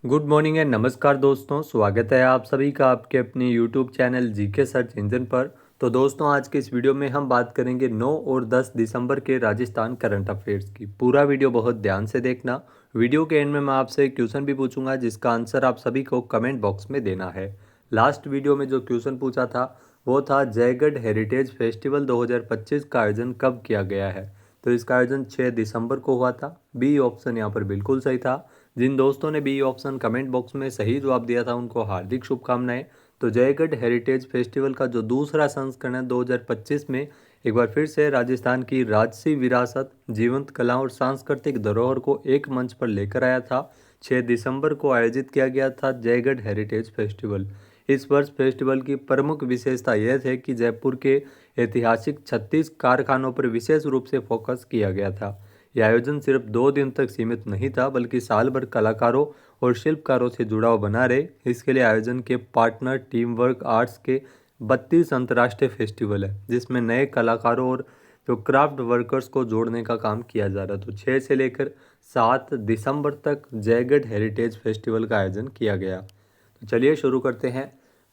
Good morning and नमस्कार दोस्तों, स्वागत है आप सभी का आपके अपने YouTube channel GK search engine पर। तो दोस्तों, आज के इस वीडियो में हम बात करेंगे 9 और 10 दिसंबर के राजस्थान करंट अफेयर्स की। पूरा वीडियो बहुत ध्यान से देखना। वीडियो के एंड में मैं आपसे एक क्वेश्चन भी पूछूंगा जिसका आंसर आप सभी को कमेंट बॉक्स में देना है। लास्ट वीडियो में जो क्वेश्चन पूछा था वो था जयगढ़ हेरिटेज फेस्टिवल 2025 का आयोजन कब किया गया है। तो इसका आयोजन 6 दिसंबर को हुआ था। बी ऑप्शन यहाँ पर बिल्कुल सही था। जिन दोस्तों ने बी ऑप्शन कमेंट बॉक्स में सही जवाब दिया था उनको हार्दिक शुभकामनाएं। तो जयगढ़ हेरिटेज फेस्टिवल का जो दूसरा संस्करण है 2025 में एक बार फिर से राजस्थान की राजसी विरासत, जीवंत कला और सांस्कृतिक धरोहर को एक मंच पर लेकर आया था। 6 दिसंबर को आयोजित किया गया था जयगढ़ हेरिटेज फेस्टिवल। इस वर्ष फेस्टिवल की प्रमुख विशेषता यह थी कि जयपुर के ऐतिहासिक 36 कारखानों पर विशेष रूप से फोकस किया गया था। यह आयोजन सिर्फ 2 दिन तक सीमित नहीं था बल्कि साल भर कलाकारों और शिल्पकारों से जुड़ाव बना रहे। इसके लिए आयोजन के पार्टनर टीम वर्क आर्ट्स के 32 अंतर्राष्ट्रीय फेस्टिवल है जिसमें नए कलाकारों और जो क्राफ्ट वर्कर्स को जोड़ने का काम किया जा रहा है। तो 6 से लेकर 7 दिसंबर तक जयगढ़ हेरिटेज फेस्टिवल का आयोजन किया गया। तो चलिए शुरू करते हैं।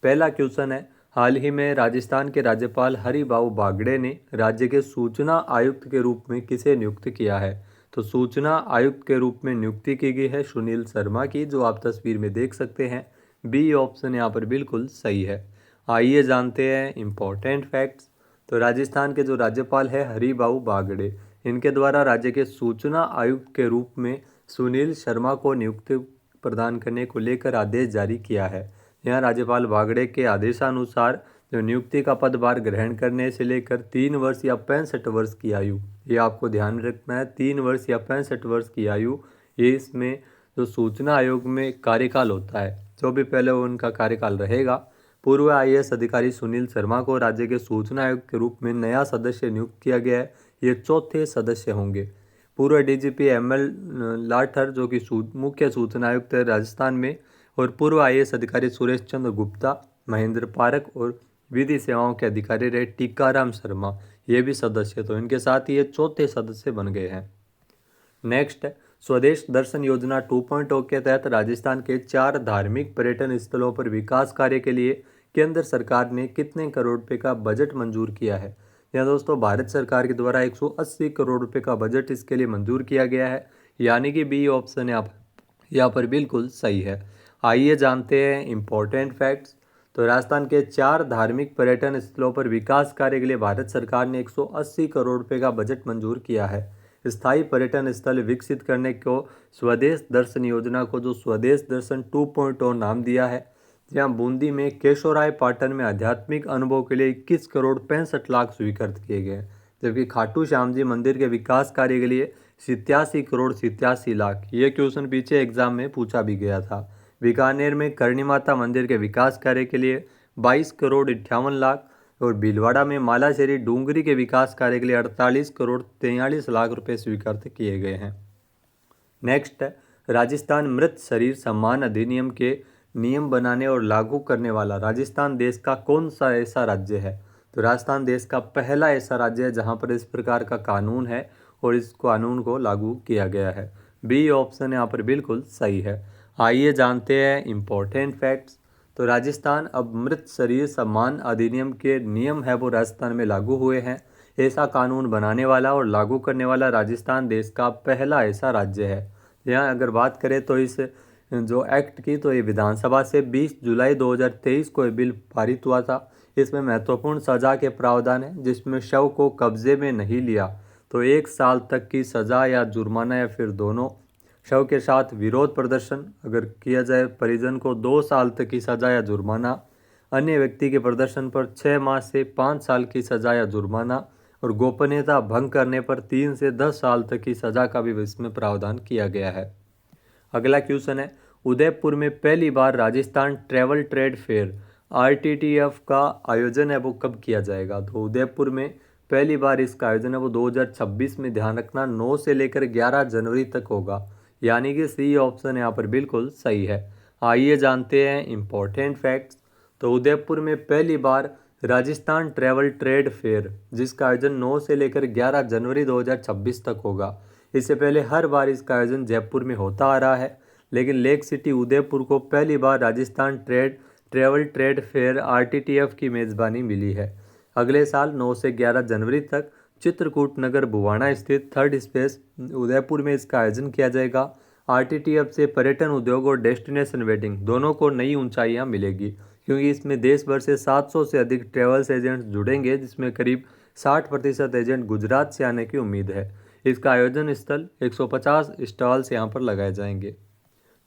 पहला क्वेश्चन है, हाल ही में राजस्थान के राज्यपाल हरिभाऊ बागड़े ने राज्य के सूचना आयुक्त के रूप में किसे नियुक्त किया है। तो सूचना आयुक्त के रूप में नियुक्ति की गई है सुनील शर्मा की, जो आप तस्वीर में देख सकते हैं। बी ऑप्शन यहाँ पर बिल्कुल सही है। आइए जानते हैं इम्पोर्टेंट फैक्ट्स। तो राजस्थान के जो राज्यपाल है हरिभाऊ बागड़े, इनके द्वारा राज्य के सूचना आयुक्त के रूप में सुनील शर्मा को नियुक्ति प्रदान करने को लेकर आदेश जारी किया है। यहाँ राज्यपाल बागड़े के आदेशानुसार जो नियुक्ति का पदभार ग्रहण करने से लेकर 3 वर्ष या 65 वर्ष की आयु, ये आपको ध्यान रखना है, 3 वर्ष या 65 वर्ष की आयु, ये इसमें जो सूचना आयोग में कार्यकाल होता है, जो भी पहले उनका कार्यकाल रहेगा। पूर्व आईएएस अधिकारी सुनील शर्मा को राज्य के सूचना आयोग के रूप में नया सदस्य नियुक्त किया गया है। ये चौथे सदस्य होंगे। पूर्व डीजीपी एमएल लाठर, जो कि मुख्य सूचना आयुक्त है राजस्थान में, और पूर्व आईएएस अधिकारी सुरेश चंद्र गुप्ता, महेंद्र पारक और विधि सेवाओं के अधिकारी रहे टीकाराम शर्मा, ये भी सदस्य। तो इनके साथ ही ये चौथे सदस्य बन गए हैं। नेक्स्ट, स्वदेश दर्शन योजना 2.0 के तहत राजस्थान के 4 धार्मिक पर्यटन स्थलों पर विकास कार्य के लिए केंद्र सरकार ने कितने करोड़ रुपए का बजट मंजूर किया है। यहाँ दोस्तों, भारत सरकार के द्वारा 180 करोड़ रुपए का बजट इसके लिए मंजूर किया गया है, यानी कि बी ऑप्शन यहाँ पर बिल्कुल सही है। आइए जानते हैं इम्पोर्टेंट फैक्ट्स। तो राजस्थान के 4 धार्मिक पर्यटन स्थलों पर विकास कार्य के लिए भारत सरकार ने 180 करोड़ रुपए का बजट मंजूर किया है। स्थायी पर्यटन स्थल विकसित करने को स्वदेश दर्शन योजना को जो स्वदेश दर्शन 2.0 नाम दिया है। जहाँ बूंदी में केशोराय पाटन में आध्यात्मिक अनुभव के लिए 21 करोड़ 65 लाख स्वीकृत किए गए, जबकि खाटू श्याम जी मंदिर के विकास कार्य के लिए 87 करोड़ 87 लाख। ये क्वेश्चन पीछे एग्जाम में पूछा भी गया था। बीकानेर में करणी माता मंदिर के विकास कार्य के लिए 22 करोड़ 58 लाख और भीलवाड़ा में मालाशेरी डूंगरी के विकास कार्य के लिए 48 करोड़ 43 लाख रुपए स्वीकृत किए गए हैं। नेक्स्ट है, राजस्थान मृत शरीर सम्मान अधिनियम के नियम बनाने और लागू करने वाला राजस्थान देश का कौन सा ऐसा राज्य है। तो राजस्थान देश का पहला ऐसा राज्य है जहां पर इस प्रकार का कानून है और इस कानून को लागू किया गया है। बी ऑप्शन यहाँ पर बिल्कुल सही है। आइए जानते हैं इम्पोर्टेंट फैक्ट्स। तो राजस्थान अब मृत शरीर सम्मान अधिनियम के नियम है वो राजस्थान में लागू हुए हैं। ऐसा कानून बनाने वाला और लागू करने वाला राजस्थान देश का पहला ऐसा राज्य है। यहाँ अगर बात करें तो इस जो एक्ट की, तो ये विधानसभा से 20 जुलाई 2023 को ये बिल पारित हुआ था। इसमें महत्वपूर्ण सजा के प्रावधान है, जिसमें शव को कब्जे में नहीं लिया तो 1 साल तक की सजा या जुर्माना या फिर दोनों। शव के साथ विरोध प्रदर्शन अगर किया जाए परिजन को 2 साल तक की सजा या जुर्माना। अन्य व्यक्ति के प्रदर्शन पर 6 माह से 5 साल की सजा या जुर्माना और गोपनीयता भंग करने पर 3 से 10 साल तक की सजा का भी इसमें प्रावधान किया गया है। अगला क्वेश्चन है, उदयपुर में पहली बार राजस्थान ट्रैवल ट्रेड फेयर आरटीटीएफ का आयोजन है वो कब किया जाएगा। तो उदयपुर में पहली बार इसका आयोजन है वो 2026 में, ध्यान रखना 9 से लेकर 11 जनवरी तक होगा, यानी कि सी ऑप्शन यहाँ पर बिल्कुल सही है। आइए जानते हैं इम्पोर्टेंट फैक्ट्स। तो उदयपुर में पहली बार राजस्थान ट्रैवल ट्रेड फेयर, जिसका आयोजन 9 से लेकर 11 जनवरी 2026 तक होगा। इससे पहले हर बार इसका आयोजन जयपुर में होता आ रहा है, लेकिन लेक सिटी उदयपुर को पहली बार Rajasthan travel trade fair RTTF की मेज़बानी मिली है। अगले साल 9 से 11 जनवरी तक चित्रकूट नगर बुवाना स्थित थर्ड स्पेस उदयपुर में इसका आयोजन किया जाएगा। RTTF से पर्यटन उद्योग और डेस्टिनेशन वेडिंग दोनों को नई ऊंचाइयां मिलेगी, क्योंकि इसमें देश भर से 700 से अधिक ट्रेवल्स एजेंट्स जुड़ेंगे, जिसमें करीब 60% एजेंट गुजरात से आने की उम्मीद है। इसका आयोजन स्थल 150 स्टॉल्स यहाँ पर लगाए जाएंगे।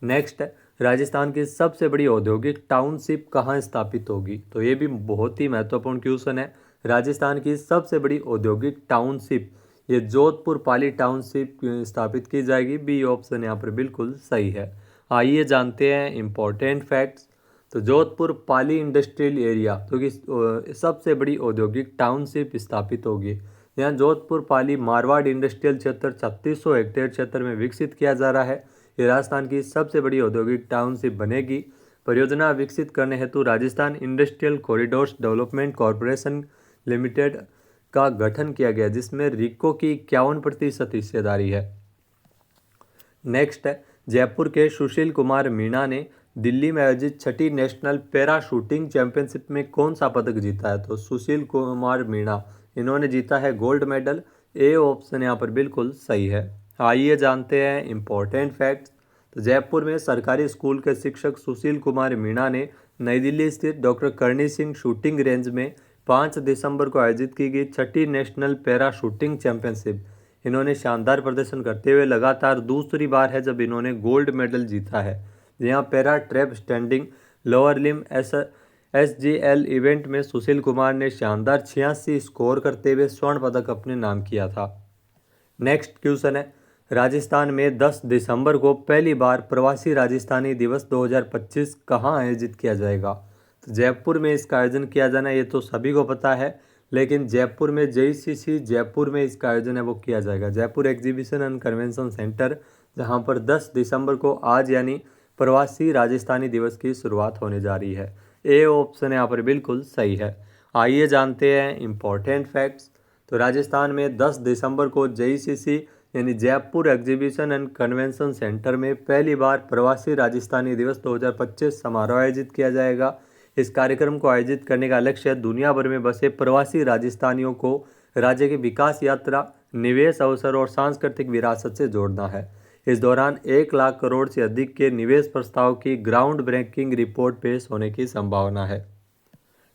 नेक्स्ट है, राजस्थान की सबसे बड़ी औद्योगिक टाउनशिप कहाँ स्थापित होगी? तो ये भी बहुत ही महत्वपूर्ण क्वेश्चन है। राजस्थान की सबसे बड़ी औद्योगिक टाउनशिप ये जोधपुर पाली टाउनशिप स्थापित की जाएगी। बी ऑप्शन यहाँ पर बिल्कुल सही है। आइए जानते हैं इम्पोर्टेंट फैक्ट्स। तो जोधपुर पाली इंडस्ट्रियल एरिया तो कि सबसे बड़ी औद्योगिक टाउनशिप स्थापित होगी। यहाँ जोधपुर पाली मारवाड़ इंडस्ट्रियल क्षेत्र 3600 हेक्टेयर क्षेत्र में विकसित किया जा रहा है। ये राजस्थान की सबसे बड़ी औद्योगिक टाउनशिप बनेगी। परियोजना विकसित करने हेतु Rajasthan industrial corridors development corporation limited का गठन किया गया, जिसमें रिको की 51% हिस्सेदारी है। नेक्स्ट है, जयपुर के सुशील कुमार मीणा ने दिल्ली में आयोजित छठी नेशनल पैरा शूटिंग चैंपियनशिप में कौन सा पदक जीता है? तो सुशील कुमार मीणा इन्होंने जीता है गोल्ड मेडल। ए ऑप्शन यहाँ पर बिल्कुल सही है। आइए जानते हैं इम्पोर्टेंट फैक्ट्स। तो जयपुर में सरकारी स्कूल के शिक्षक सुशील कुमार मीणा ने नई दिल्ली स्थित doctor Karni Singh shooting range में 5 दिसंबर को आयोजित की गई छठी नेशनल पैरा शूटिंग चैंपियनशिप इन्होंने शानदार प्रदर्शन करते हुए लगातार दूसरी बार है जब इन्होंने गोल्ड मेडल जीता है। यहाँ para trap standing lower limb SGL event में सुशील कुमार ने शानदार 86 स्कोर करते हुए स्वर्ण पदक अपने नाम किया था। नेक्स्ट क्वेश्चन है, राजस्थान में 10 दिसंबर को पहली बार प्रवासी राजस्थानी दिवस 2025 कहाँ आयोजित किया जाएगा? तो जयपुर में इसका आयोजन किया जाना ये तो सभी को पता है, लेकिन जयपुर में JCC जयपुर में इसका आयोजन है वो किया जाएगा, Jaipur exhibition and convention centre, जहाँ पर 10 दिसंबर को आज यानी प्रवासी राजस्थानी दिवस की शुरुआत होने जा रही है। ए ऑप्शन यहाँ पर बिल्कुल सही है। आइए जानते हैं इम्पोर्टेंट फैक्ट्स। तो राजस्थान में 10 दिसंबर को JCC यानी Jaipur exhibition and convention centre में पहली बार प्रवासी राजस्थानी दिवस 2025 समारोह आयोजित किया जाएगा। इस कार्यक्रम को आयोजित करने का लक्ष्य दुनिया भर में बसे प्रवासी राजस्थानियों को राज्य की विकास यात्रा, निवेश अवसर और सांस्कृतिक विरासत से जोड़ना है। इस दौरान 1 लाख करोड़ से अधिक के निवेश प्रस्ताव की ग्राउंड ब्रेकिंग रिपोर्ट पेश होने की संभावना है।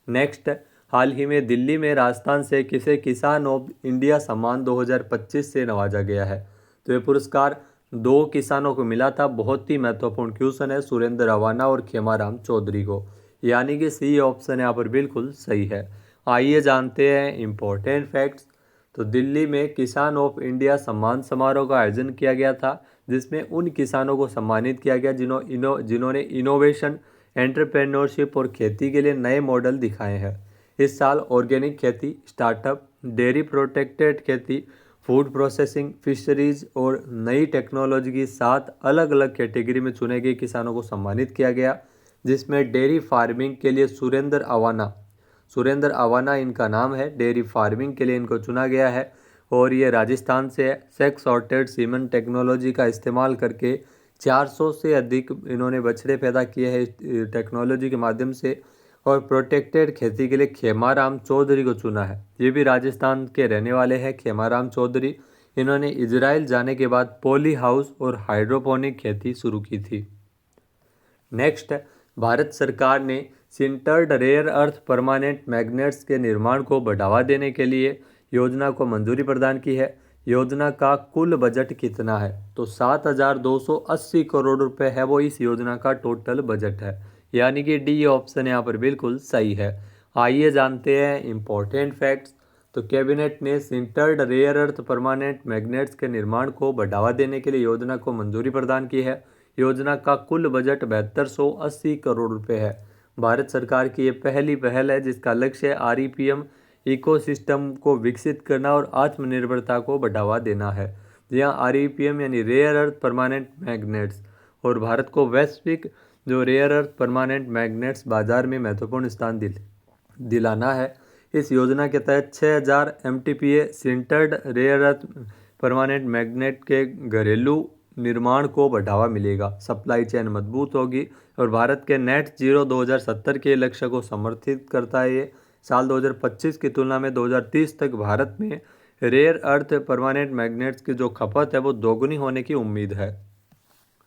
नेक्स्ट, हाल ही में दिल्ली में राजस्थान से किसे किसान ऑफ इंडिया सम्मान 2025 से नवाजा गया है? तो ये पुरस्कार 2 किसानों को मिला था। बहुत ही महत्वपूर्ण क्वेश्चन है, सुरेंद्र अवाना और खेमाराम चौधरी को, यानी कि सी ऑप्शन यहाँ पर बिल्कुल सही है। आइए जानते हैं इम्पोर्टेंट फैक्ट्स। तो दिल्ली में किसान ऑफ इंडिया सम्मान समारोह का आयोजन किया गया था, जिसमें उन किसानों को सम्मानित किया गया जिन्होंने इनोवेशन, एंटरप्रेन्योरशिप और खेती के लिए नए मॉडल दिखाए हैं। इस साल ऑर्गेनिक खेती, स्टार्टअप, डेयरी प्रोटेक्टेड खेती, फूड प्रोसेसिंग, फिशरीज और नई टेक्नोलॉजी की 7 अलग अलग कैटेगरी में चुने गए किसानों को सम्मानित किया गया, जिसमें डेयरी फार्मिंग के लिए सुरेंद्र अवाना इनका नाम है। डेयरी फार्मिंग के लिए इनको चुना गया है और ये राजस्थान से सेक्स सॉर्टेड सीमन टेक्नोलॉजी का इस्तेमाल करके 400 से अधिक इन्होंने बछड़े पैदा किए हैं टेक्नोलॉजी के माध्यम से। और प्रोटेक्टेड खेती के लिए खेमाराम चौधरी को चुना है। ये भी राजस्थान के रहने वाले हैं खेमाराम चौधरी। इन्होंने इजराइल जाने के बाद पॉली हाउस और हाइड्रोपोनिक खेती शुरू की थी। नेक्स्ट है, भारत सरकार ने sintered rare earth permanent magnets के निर्माण को बढ़ावा देने के लिए योजना को मंजूरी प्रदान की है। योजना का कुल बजट कितना है? तो 7,280 करोड़ रुपए है वो इस योजना का टोटल बजट है, यानी कि डी ऑप्शन यहाँ पर बिल्कुल सही है। आइए जानते हैं इम्पोर्टेंट फैक्ट्स। तो कैबिनेट ने sintered rare earth permanent magnets के निर्माण को बढ़ावा देने के लिए योजना को मंजूरी प्रदान की है। योजना का कुल बजट 7280 करोड़ रुपए है। भारत सरकार की ये पहली पहल है जिसका लक्ष्य REPM इकोसिस्टम को विकसित करना और आत्मनिर्भरता को बढ़ावा देना है। जहाँ REPM यानी रेयर अर्थ परमानेंट मैग्नेट्स और भारत को वैश्विक जो रेयर अर्थ परमानेंट मैग्नेट्स बाजार में महत्वपूर्ण स्थान दिलाना है। इस योजना के तहत 6000 MTPA sintered rare earth permanent magnet के घरेलू निर्माण को बढ़ावा मिलेगा, सप्लाई चेन मजबूत होगी और भारत के नेट जीरो 2070 के लक्ष्य को समर्थित करता है। ये साल 2025 की तुलना में 2030 तक भारत में रेयर अर्थ परमानेंट मैग्नेट्स की जो खपत है वो दोगुनी होने की उम्मीद है।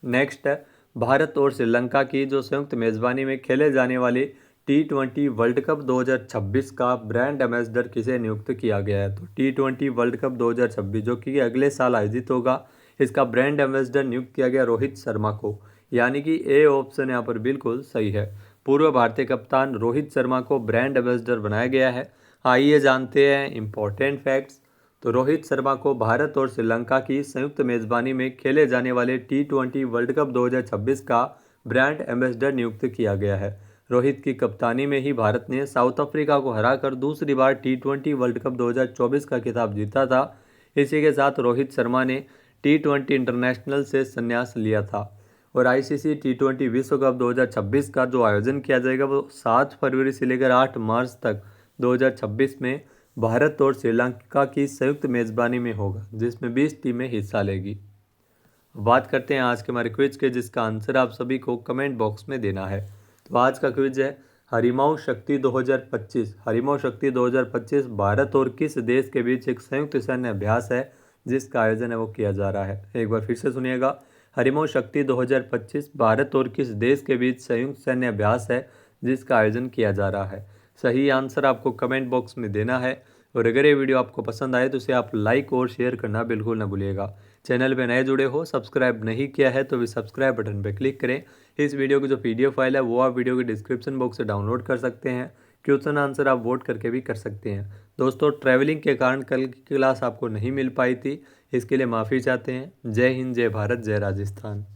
नेक्स्ट है भारत और श्रीलंका की जो संयुक्त मेज़बानी में खेले जाने वाली T20 वर्ल्ड कप 2026 का ब्रांड एम्बेसडर किसे नियुक्त किया गया है। तो T20 वर्ल्ड कप 2026 जो कि अगले साल आयोजित होगा, इसका ब्रांड एम्बेसडर नियुक्त किया गया रोहित शर्मा को, यानी कि ए ऑप्शन यहाँ पर बिल्कुल सही है। पूर्व भारतीय कप्तान रोहित शर्मा को ब्रांड एम्बेसडर बनाया गया है। आइए जानते हैं इंपॉर्टेंट फैक्ट्स। तो रोहित शर्मा को भारत और श्रीलंका की संयुक्त मेज़बानी में खेले जाने वाले T20 वर्ल्ड कप 2026 का ब्रांड एम्बेसडर नियुक्त किया गया है। रोहित की कप्तानी में ही भारत ने साउथ अफ्रीका को हराकर दूसरी बार T20 वर्ल्ड कप 2024 का खिताब जीता था। इसी के साथ रोहित शर्मा ने T20 इंटरनेशनल से संन्यास लिया था और ICC T20 विश्व कप 2026 का जो आयोजन किया जाएगा वो 7 फरवरी से लेकर 8 मार्च तक 2026 में भारत और श्रीलंका की संयुक्त मेज़बानी में होगा, जिसमें 20 टीमें हिस्सा लेगी। बात करते हैं आज के हमारे क्विज के, जिसका आंसर आप सभी को कमेंट बॉक्स में देना है। तो आज का क्विज है हरिमाऊ शक्ति 2025। हरिमाऊ शक्ति 2025 भारत और किस देश के बीच एक संयुक्त सैन्य अभ्यास है जिसका आयोजन है वो किया जा रहा है। एक बार फिर से सुनिएगा, हरिमाऊ शक्ति 2025 भारत और किस देश के बीच संयुक्त सैन्य अभ्यास है जिसका आयोजन किया जा रहा है। सही आंसर आपको कमेंट बॉक्स में देना है और अगर ये वीडियो आपको पसंद आए तो इसे आप लाइक और शेयर करना बिल्कुल ना भूलिएगा। चैनल पे नए जुड़े हो, सब्सक्राइब नहीं किया है तो भी सब्सक्राइब बटन पर क्लिक करें। इस वीडियो की जो PDF फाइल है वो आप वीडियो के डिस्क्रिप्शन बॉक्स से डाउनलोड कर सकते हैं। क्वेश्चन आंसर आप वोट करके भी कर सकते हैं। दोस्तों, ट्रैवलिंग के कारण कल की क्लास आपको नहीं मिल पाई थी, इसके लिए माफ़ी चाहते हैं। जय हिंद, जय भारत, जय राजस्थान।